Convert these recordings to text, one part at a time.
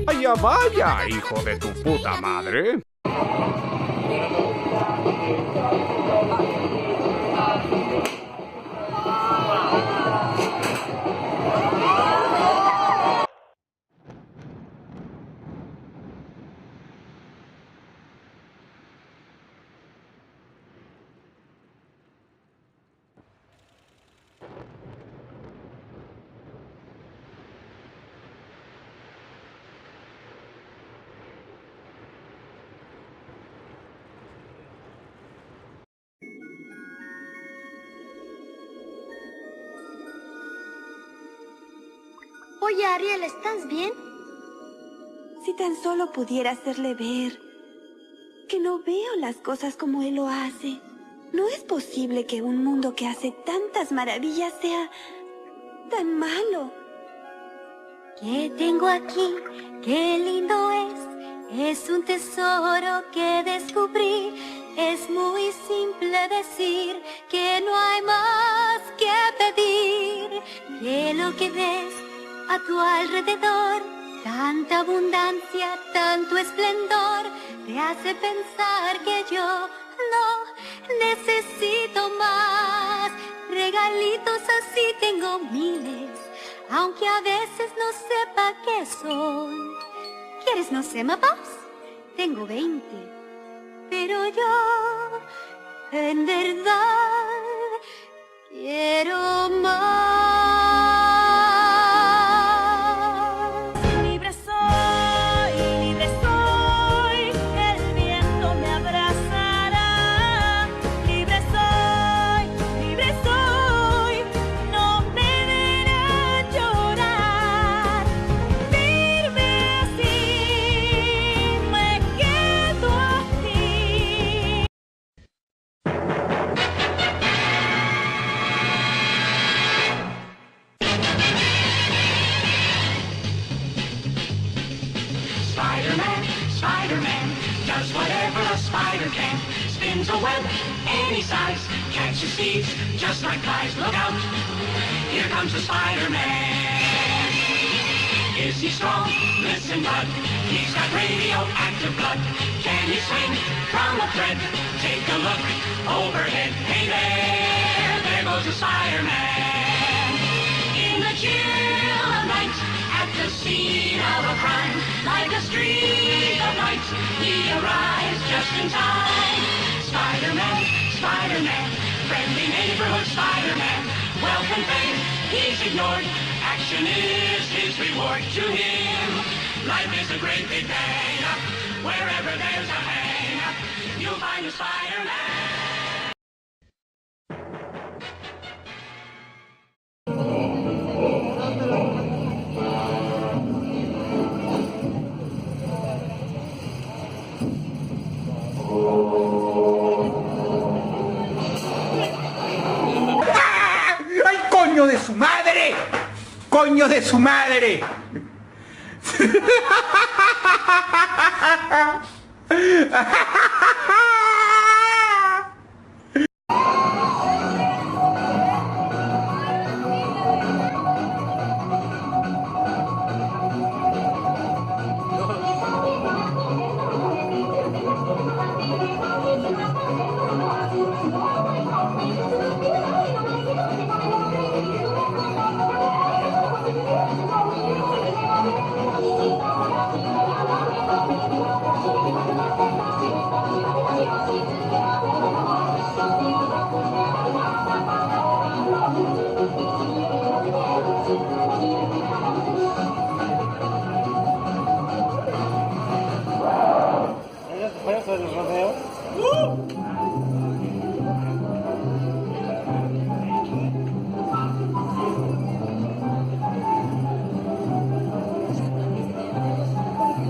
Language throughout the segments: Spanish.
Vaya, vaya, hijo de tu puta madre. Oye, Ariel, ¿estás bien? Si tan solo pudiera hacerle ver que no veo las cosas como él lo hace. No es posible que un mundo que hace tantas maravillas sea tan malo. ¿Qué tengo aquí? ¡Qué lindo es! Es un tesoro que descubrí. Es muy simple decir que no hay más que pedir. Que lo que ves a tu alrededor, tanta abundancia, tanto esplendor, te hace pensar que yo no necesito más. Regalitos así tengo miles, aunque a veces no sepa qué son. ¿Quieres no sé, mapas? Tengo 20, pero yo en verdad quiero más. Libre soy, el viento me abrazará. Libre soy, no me verán llorar. Firme así, me quedo aquí. Spider-Man does whatever a spider can. Spins a web any size, catches thieves just like flies. Look out, here comes the Spider-Man. Is he strong? Listen, bud, he's got radioactive blood. Can he swing from a thread? Take a look overhead. Hey there goes the Spider-Man. In the chill of night, at the scene of a crime, like a streak of light, he arrives just in time. Spider-Man, Spider-Man, friendly neighborhood Spider-Man. Wealth and fame, he's ignored. Action is his reward to him. Life is a great big bang. Wherever there's a hang, you'll find a Spider-Man. ¡Ay, coño de su madre! ¡Coño de su madre!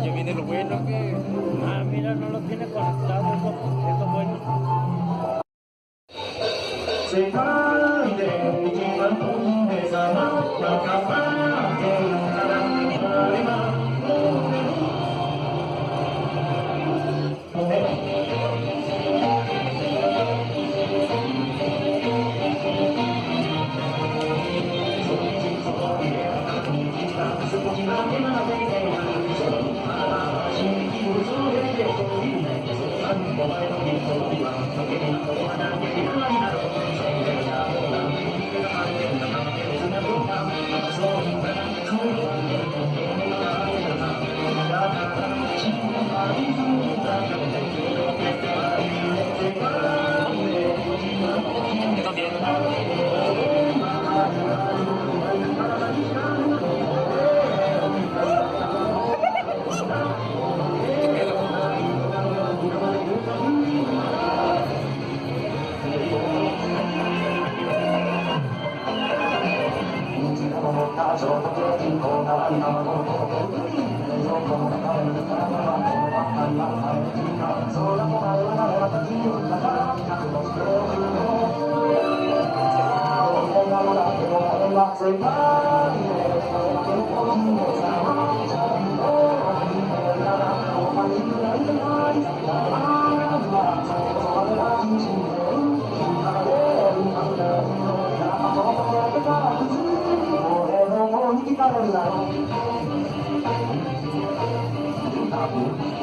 Ya viene lo bueno que... Ah, mira, no lo tiene conectado, es lo bueno. Thank you.